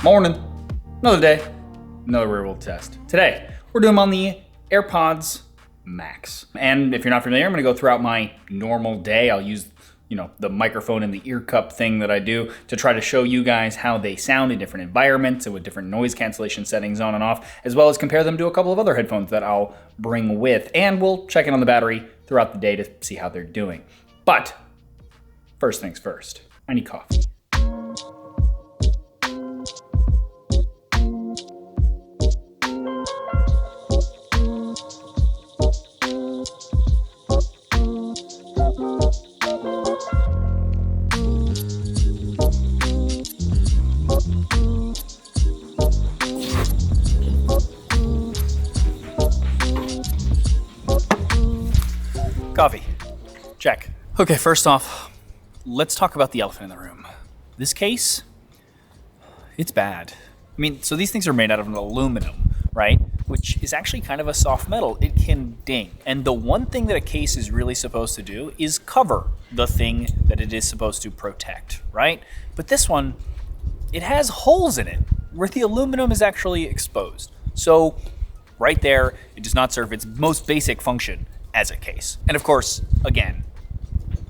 Morning. Another day, another real world test. Today, we're doing them on the AirPods Max. And if you're not familiar, I'm gonna go throughout my normal day. I'll use the microphone and the ear cup thing that I do to try to show you guys how they sound in different environments and with different noise cancellation settings on and off, as well as compare them to a couple of other headphones that I'll bring with. And we'll check in on the battery throughout the day to see how they're doing. But first things first, I need coffee. Coffee. Check. Okay, first off, let's talk about the elephant in the room. This case, it's bad. I mean, so these things are made out of an aluminum, right? Which is actually kind of a soft metal. It can ding. And the one thing that a case is really supposed to do is cover the thing that it is supposed to protect, right? But this one, it has holes in it where the aluminum is actually exposed. So right there, it does not serve its most basic function as a case. And of course, again,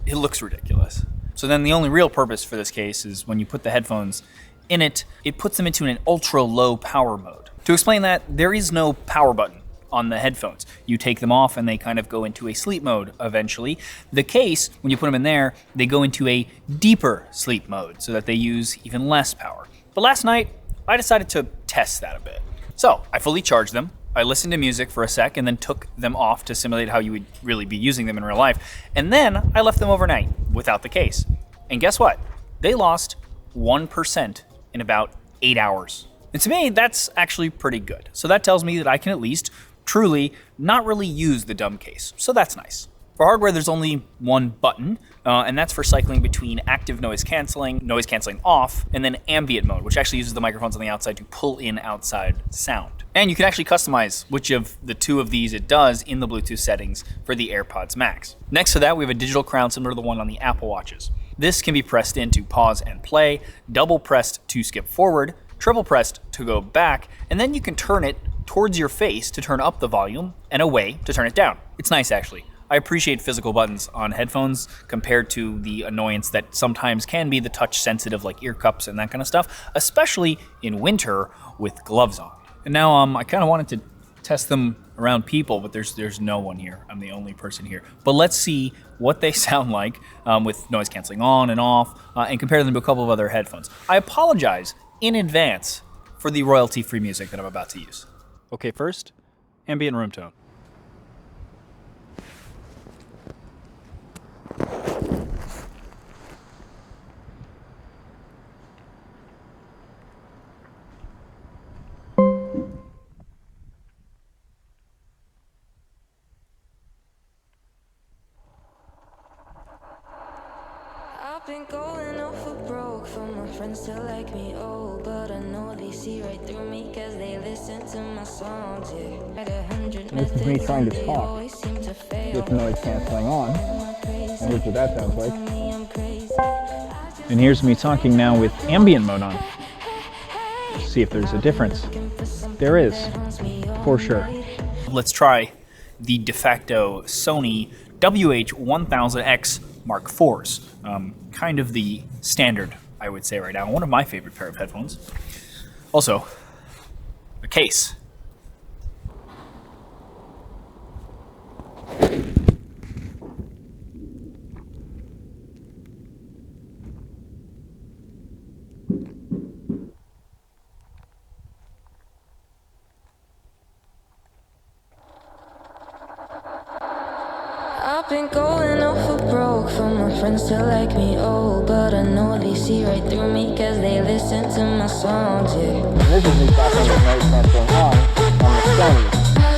it looks ridiculous. So then the only real purpose for this case is when you put the headphones in it, it puts them into an ultra low power mode. To explain that, there is no power button on the headphones. You take them off and they kind of go into a sleep mode eventually. The case, when you put them in there, they go into a deeper sleep mode so that they use even less power. But last night, I decided to test that a bit. So I fully charged them. I listened to music for a sec and then took them off to simulate how you would really be using them in real life. And then I left them overnight without the case. And guess what? They lost 1% in about 8 hours. And to me, that's actually pretty good. So that tells me that I can at least truly not really use the dumb case. So that's nice. For hardware, there's only one button, and that's for cycling between active noise canceling off, and then ambient mode, which actually uses the microphones on the outside to pull in outside sound. And you can actually customize which of the two of these it does in the Bluetooth settings for the AirPods Max. Next to that, we have a digital crown similar to the one on the Apple Watches. This can be pressed in to pause and play, double pressed to skip forward, triple pressed to go back, and then you can turn it towards your face to turn up the volume and away to turn it down. It's nice, actually. I appreciate physical buttons on headphones compared to the annoyance that sometimes can be the touch sensitive like ear cups and that kind of stuff, especially in winter with gloves on. And now I kind of wanted to test them around people, but there's no one here. I'm the only person here. But let's see what they sound like with noise canceling on and off and compare them to a couple of other headphones. I apologize in advance for the royalty-free music that I'm about to use. Okay, first, ambient room tone. I've been going off for broke for my friends to like me, oh, but I know they see right through me cause they listen to my songs, yeah. This is me trying to talk with noise cancelling on. And here's what that sounds like. And here's me talking now with ambient mode on. See if there's a difference. There is, for sure. Let's try the de facto Sony WH-1000X Mark IVs. Kind of the standard, I would say right now. One of my favorite pair of headphones. Also, a case. I've been going off for broke for my friends to like me, oh, but I know they see right through me cause they listen to my songs, yeah. This is me talking with noise cancelling on the Sony.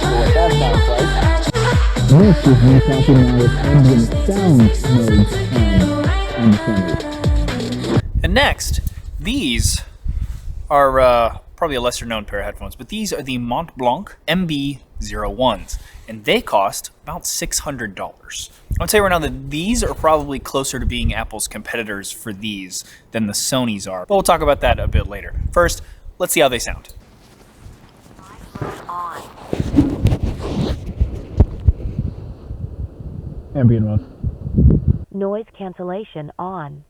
So what that sounds like. This is me talking now with ambient sound mode on the Sony. And next, these are probably a lesser known pair of headphones, but these are the Mont Blanc MB-01s, and they cost about $600. I would say right now that these are probably closer to being Apple's competitors for these than the Sonys are, but we'll talk about that a bit later. First, Let's see how they sound. Ambient mode. Noise cancellation on.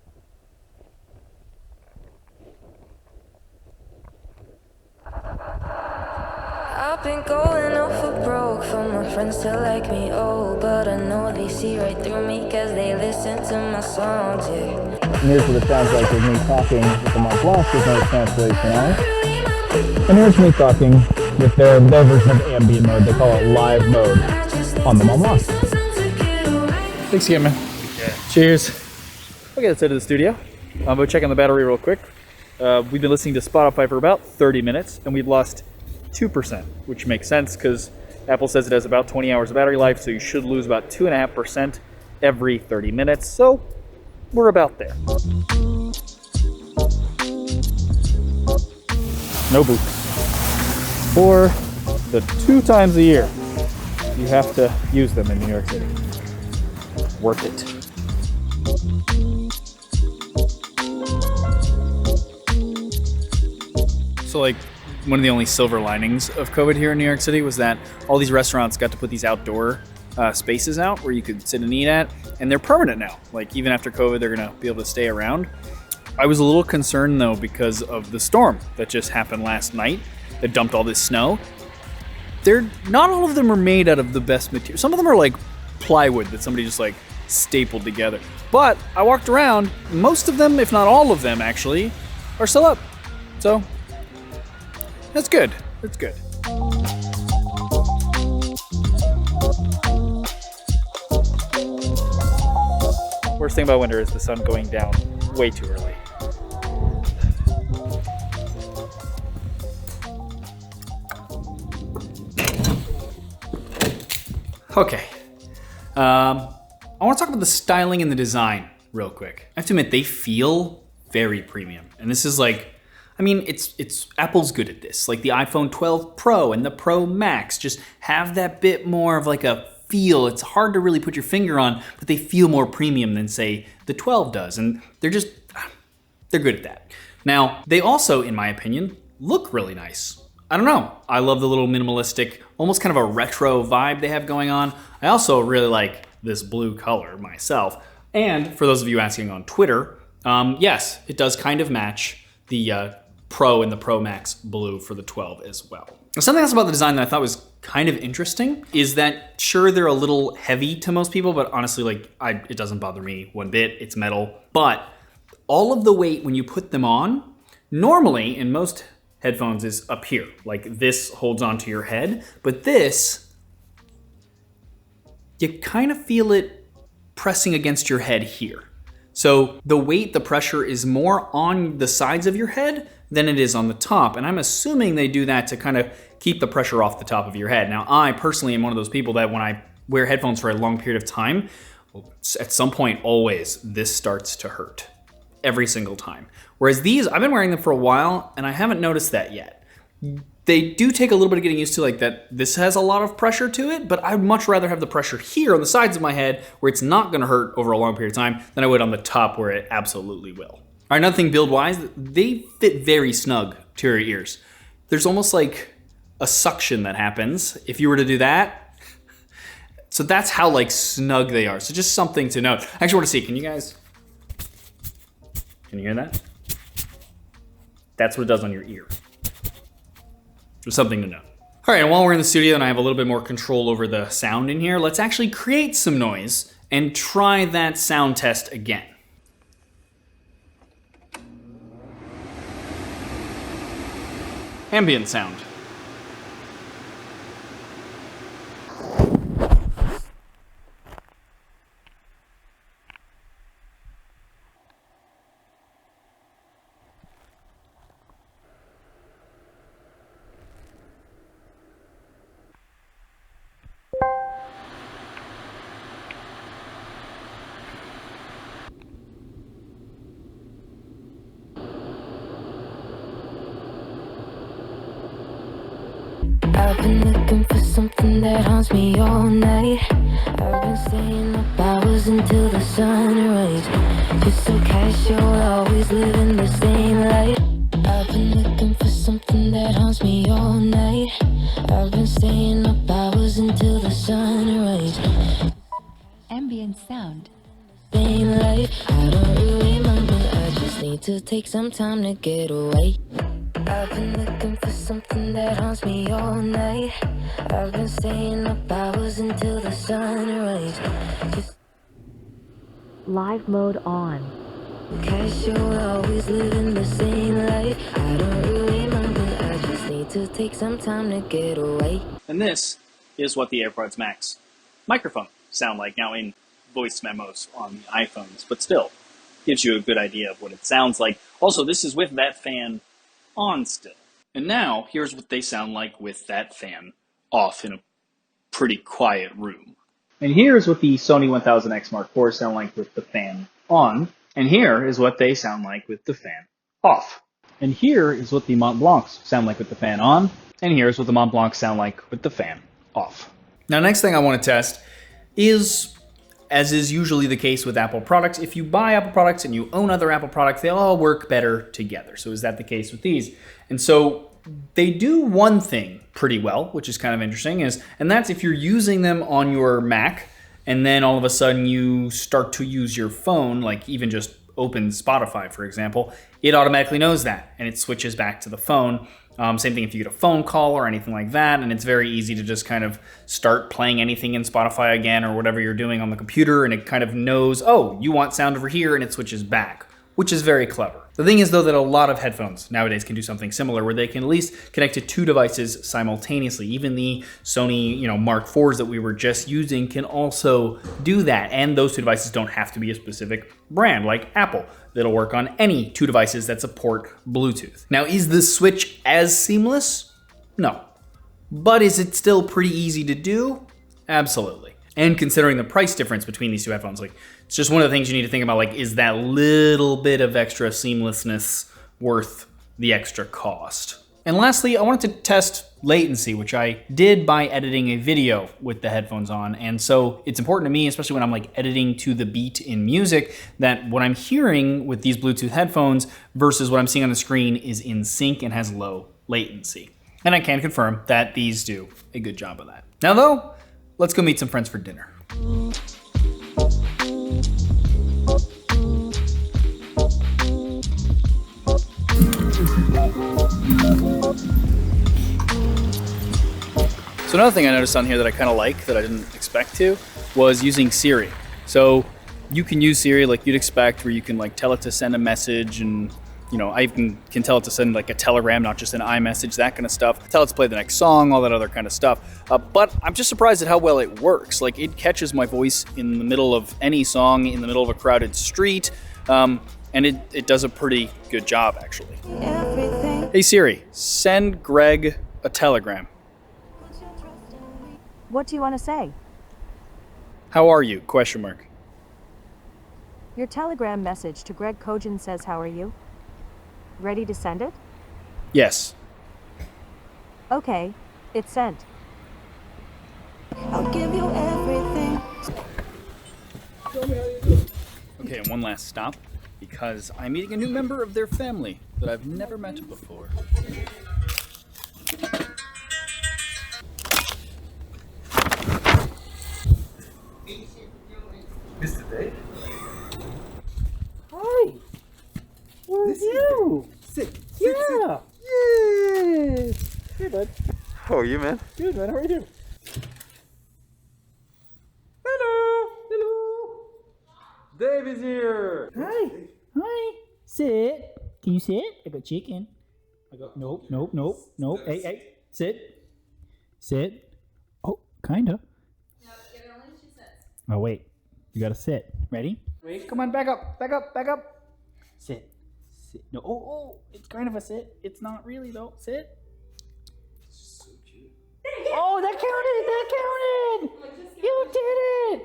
I've been going off for broke for my friends to like me, oh, but I know they see right through me cause they listen to my songs, yeah. And here's what it sounds like with me talking with the Mont Blanc with no cancellation on. And here's me talking with their version of ambient mode. They call it live mode on the Mont Blanc. Thanks again, man. Yeah. Cheers. Okay, let's head to the studio. I'm going to check on the battery real quick. We've been listening to Spotify for about 30 minutes, and we've lost 2%, which makes sense because Apple says it has about 20 hours of battery life, so you should lose about 2.5% every 30 minutes. So we're about there. No boots. For the 2 times a year you have to use them in New York City. Worth it. So like, one of the only silver linings of COVID here in New York City was that all these restaurants got to put these outdoor spaces out where you could sit and eat at, and they're permanent now. Like, even after COVID, they're gonna be able to stay around. I was a little concerned though because of the storm that just happened last night that dumped all this snow. Not all of them are made out of the best material. Some of them are like plywood that somebody just like stapled together. But I walked around, most of them, if not all of them actually, are still up. So that's good. That's good. Worst thing about winter is the sun going down way too early. Okay. I want to talk about the styling and the design real quick. I have to admit, they feel very premium. And this is like, I mean, it's Apple's good at this. Like the iPhone 12 Pro and the Pro Max just have that bit more of like a feel. It's hard to really put your finger on, but they feel more premium than say the 12 does. And they're good at that. Now, they also, in my opinion, look really nice. I don't know. I love the little minimalistic, almost kind of a retro vibe they have going on. I also really like this blue color myself. And for those of you asking on Twitter, yes, it does kind of match the Pro and the Pro Max blue for the 12 as well. Something else about the design that I thought was kind of interesting is that, sure, they're a little heavy to most people, but honestly, like, it doesn't bother me one bit. It's metal. But all of the weight when you put them on, normally in most headphones is up here. Like this holds onto your head, but this, you kind of feel it pressing against your head here. So the weight, the pressure is more on the sides of your head than it is on the top. And I'm assuming they do that to kind of keep the pressure off the top of your head. Now, I personally am one of those people that when I wear headphones for a long period of time, at some point always, this starts to hurt. Every single time. Whereas these, I've been wearing them for a while and I haven't noticed that yet. They do take a little bit of getting used to, like that this has a lot of pressure to it, but I'd much rather have the pressure here on the sides of my head where it's not gonna hurt over a long period of time than I would on the top where it absolutely will. All right, another thing build-wise, they fit very snug to your ears. There's almost like a suction that happens if you were to do that. So that's how like snug they are. So just something to note. I actually want to see, can you hear that? That's what it does on your ear. Just something to know. All right, and while we're in the studio and I have a little bit more control over the sound in here, let's actually create some noise and try that sound test again. Ambient sound. I've been looking for something that haunts me all night. I've been staying up hours until the sun rise. Just so casual, always living the same life. I've been looking for something that haunts me all night. I've been staying up hours until the sunrise. Ambient sound. Same life, I don't really mind, but I just need to take some time to get away. I've been looking for something that haunts me all night. I've been staying up hours until the sunrise. Just Live mode on. casual, always living the same life. I don't really mind, but I just need to take some time to get away. And this is what the AirPods Max microphone sound like now in voice memos on the iPhones, but still gives you a good idea of what it sounds like. Also, this is with that fan on still. And now, here's what they sound like with that fan off in a pretty quiet room. And here's what the Sony 1000X Mark IV sound like with the fan on. And here is what they sound like with the fan off. And here is what the Mont Blancs sound like with the fan on. And here's what the Mont Blancs sound like with the fan off. Now, next thing I want to test is, as is usually the case with Apple products, if you buy Apple products and you own other Apple products, they all work better together. So is that the case with these? And so they do one thing pretty well, which is kind of interesting, and that's if you're using them on your Mac and then all of a sudden you start to use your phone, like even just open Spotify, for example, it automatically knows that and it switches back to the phone. Same thing if you get a phone call or anything like that, and it's very easy to just kind of start playing anything in Spotify again or whatever you're doing on the computer, and it kind of knows, oh, you want sound over here, and it switches back, which is very clever. The thing is, though, that a lot of headphones nowadays can do something similar where they can at least connect to two devices simultaneously. Even the Sony, Mark IVs that we were just using can also do that, and those two devices don't have to be a specific brand like Apple. That'll work on any two devices that support Bluetooth. Now, is this switch as seamless? No. But is it still pretty easy to do? Absolutely. And considering the price difference between these two headphones, it's just one of the things you need to think about, is that little bit of extra seamlessness worth the extra cost? And lastly, I wanted to test latency, which I did by editing a video with the headphones on. And so it's important to me, especially when I'm editing to the beat in music, that what I'm hearing with these Bluetooth headphones versus what I'm seeing on the screen is in sync and has low latency. And I can confirm that these do a good job of that. Now though, let's go meet some friends for dinner. So another thing I noticed on here that I kind of like, that I didn't expect to, was using Siri. So you can use Siri like you'd expect, where you can tell it to send a message, and I even can tell it to send a telegram, not just an iMessage, that kind of stuff. Tell it to play the next song, all that other kind of stuff. But I'm just surprised at how well it works. It catches my voice in the middle of any song, in the middle of a crowded street, and it does a pretty good job, actually. Hey Siri, send Greg a telegram. What do you want to say? How are you? Question mark. Your telegram message to Greg Kojan says, how are you? Ready to send it? Yes. Okay, it's sent. I'll give you everything. Okay, and one last stop, because I'm meeting a new member of their family that I've never met before. Mr. Dave? Hi! Where are you? Sit. Yeah! Yay! Hey, bud. How are you, man? Good, man. How are you? Hello! Hello! Dave is here! Hi! Hi! Sit. Can you sit? I got chicken. I got... Nope, nope, nope, nope. Hey, hey. Sit. Sit. Oh, kinda. No, it only she says. Oh, wait. You gotta sit. Ready? Wait, come on, back up, back up, back up. Sit. Sit. No, oh, it's kind of a sit. It's not really, though. Sit. So cute. Oh, that counted! That counted! You did it!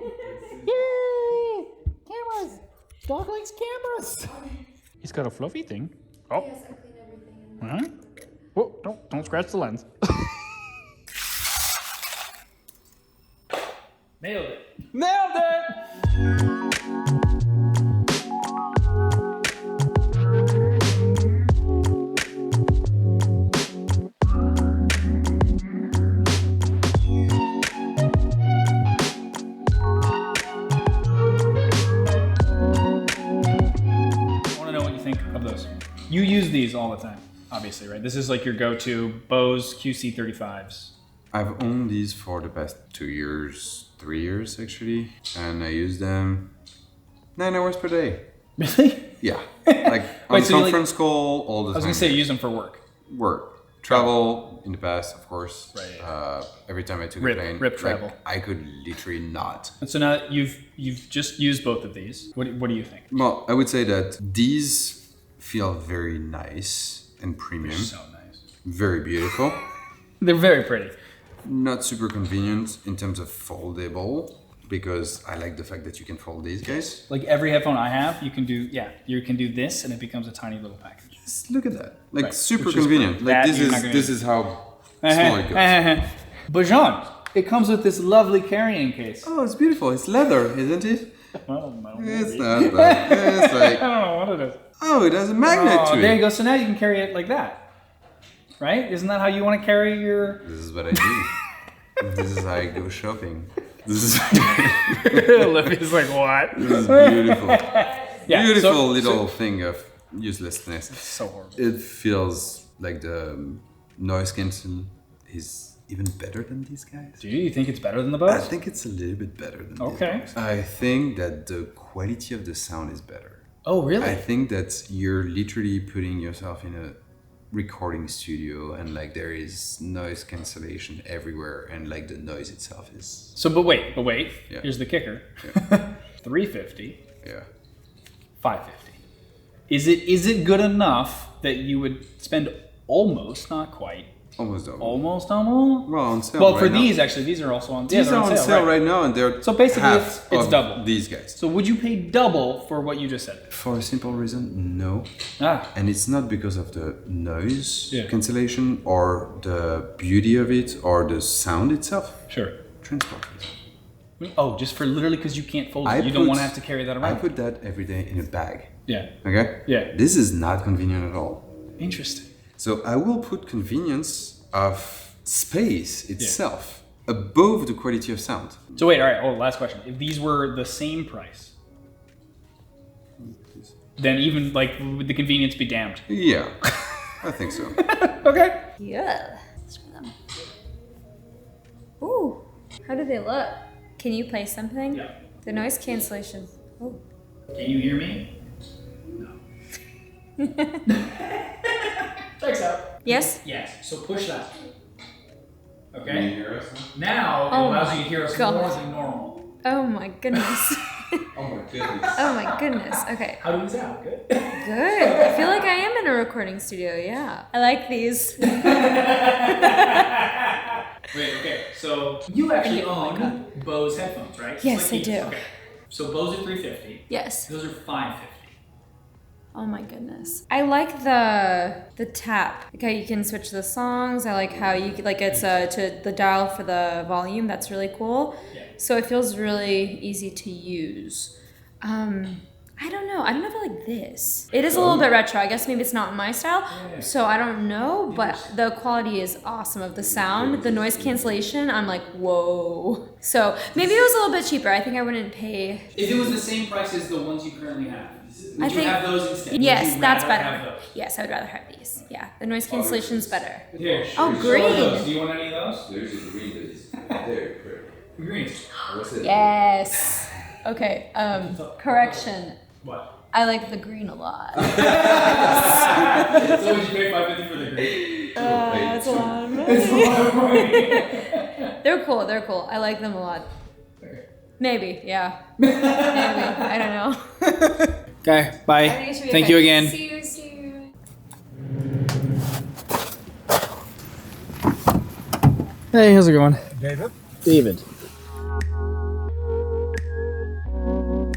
Yay! Cameras! Dog likes cameras! He's got a fluffy thing. Oh. Yes, I clean everything. Oh, don't scratch the lens. Nailed it. Nailed it! use these all the time, obviously, right? This is like your go-to Bose QC35s. I've owned these for the past 2 years, 3 years actually, and I use them 9 hours per day. Really? Yeah, like on Wait, so you, like- conference call all the I was time. gonna say use them for work. Work, travel in the past, of course. Right. Every time I took Rip- a plane, rip like, travel. I could literally not. And so now you've just used both of these. What do you think? Well, I would say that these feel very nice and premium, So nice. very beautiful. They're very pretty. Not super convenient in terms of foldable, because I like the fact that you can fold these guys. Like every headphone I have, you can do this, and it becomes a tiny little package. Just look at that, like Right, super which is convenient. great. Like That you're not gonna this use. is how small it goes. But Jean, it comes with this lovely carrying case. Oh, it's beautiful. It's leather, isn't it? Well, no, It's maybe. not that. It's like, I don't know what it is. oh, it has a magnet Oh, to there you it. go. So now you can carry it like that, right? Isn't that how you want to carry your? This is what I do. This is how I go shopping. This is Libby's like, what? this is beautiful. Yeah, Beautiful so- little thing of uselessness. So horrible. It feels like the noise cancel is even better than these guys. Do you think it's better than the I Bose? think it's a little bit better than Okay. these guys. I think that the quality of the sound is better. Oh, really? I think that you're literally putting yourself in a recording studio and like there is noise cancellation everywhere and like the noise itself is So, but wait. Yeah. Here's the kicker. Yeah. 350, yeah. 550. Is it good enough that you would spend almost, not quite, Almost double. almost? Well, on sale. Well, right for now. these actually, these are also on. These they're are on sale right now, and they're So basically, half it's of double. these guys. So would you pay double for what you just said? For a simple reason, no. Ah, And it's not because of the noise Yeah. cancellation or the beauty of it or the sound itself. sure. Transport. Oh, just for literally because you can't fold it. I You don't put- want to have to carry that I around. put that every day in a bag. Yeah. Okay? Yeah. This is not convenient at all. Interesting. So I will put convenience of space itself above the quality of sound. So wait, all right. Oh, last question. If these were the same price, then even like would the convenience be damned? Yeah, I think so. Okay. Yeah. Let's try them. Ooh, how do they look? Can you play something? Yeah. The noise cancellation. Oh. Can you hear me? No. Checks out. Yes? Yes. So push that. Can you Okay. hear us? Now it Oh allows my you to hear us God. more than normal. Oh my goodness. Oh my goodness. Oh my goodness. Okay. How do we sound? Good. Good. I feel like I am in a recording studio. Yeah. I like these. Wait. Okay. So you actually own Bose headphones, right? Yes, I do. Okay. So Bose are 350. Yes. Those are 550. Oh my goodness. I like the tap. Like how you can switch the songs. I like how you like it's to the dial for the volume. That's really cool. Yeah. So it feels really easy to use. I don't know. I don't know if I like this. It is a little bit retro. I guess maybe it's not my style. So I don't know, but the quality is awesome of the sound. The noise cancellation, I'm like, whoa. So maybe it was a little bit cheaper. I think I wouldn't pay. If it was the same price as the ones you currently have, would I you think- have those instead? Would Yes, you that's rather better. have those? Yes, I would rather have these. Yeah, the noise cancellation's better. Here. Oh, show green. those. Do you want any of those? There's a green that is very pretty. Green. What's it? Yes. Okay. Correction. What? I like the green a lot. So would you pay $550 for the green? That's a lot of money. It's a lot of money. They're cool. They're cool. I like them a lot. Okay. Maybe. Yeah. Maybe. I don't know. Okay. Bye. I think it should be Thank okay. you again. See you. See you. Hey, how's it going? David? David.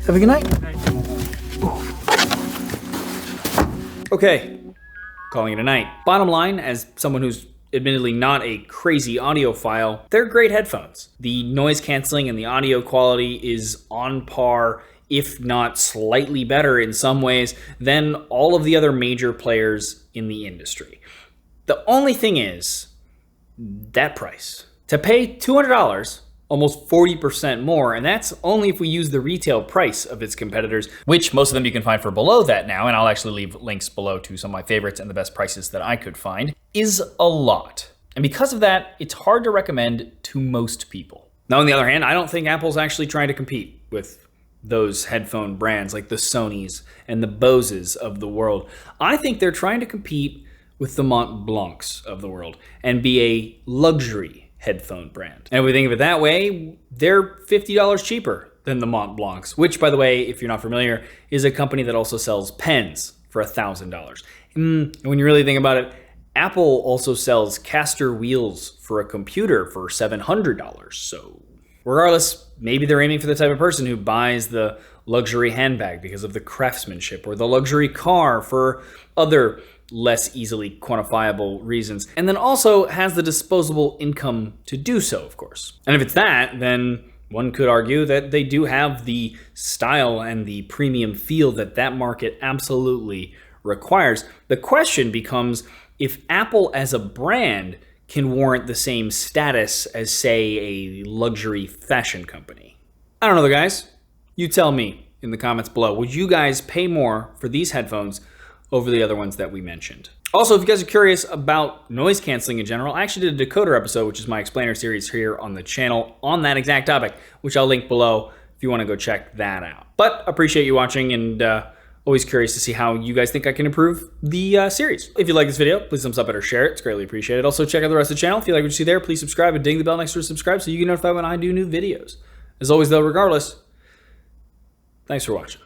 Have a good night. Okay, calling it a night. Bottom line, as someone who's admittedly not a crazy audiophile, they're great headphones. The noise canceling and the audio quality is on par, if not slightly better in some ways, than all of the other major players in the industry. The only thing is, that price. To pay $200 almost 40% more, and that's only if we use the retail price of its competitors, which most of them you can find for below that now, and I'll actually leave links below to some of my favorites and the best prices that I could find, is a lot. And because of that, it's hard to recommend to most people. Now, on the other hand, I don't think Apple's actually trying to compete with those headphone brands like the Sonys and the Boses of the world. I think they're trying to compete with the Mont Blancs of the world and be a luxury headphone brand. And if we think of it that way, they're $50 cheaper than the Mont Blancs, which, by the way, if you're not familiar, is a company that also sells pens for $1,000. And when you really think about it, Apple also sells caster wheels for a computer for $700. So regardless, maybe they're aiming for the type of person who buys the luxury handbag because of the craftsmanship, or the luxury car for other less easily quantifiable reasons, and then also has the disposable income to do so, of course. And if it's that, then one could argue that they do have the style and the premium feel that that market absolutely requires. The question becomes if Apple as a brand can warrant the same status as, say, a luxury fashion company. I don't know, though, guys. You tell me in the comments below. Would you guys pay more for these headphones over the other ones that we mentioned? Also, if you guys are curious about noise canceling in general, I actually did a decoder episode, which is my explainer series here on the channel on that exact topic, which I'll link below if you want to go check that out. But appreciate you watching, and always curious to see how you guys think I can improve the series. If you like this video, please thumbs up it or share it. It's greatly appreciated. Also, check out the rest of the channel. If you like what you see there, please subscribe and ding the bell next to subscribe so you get notified when I do new videos. As always, though, regardless, thanks for watching.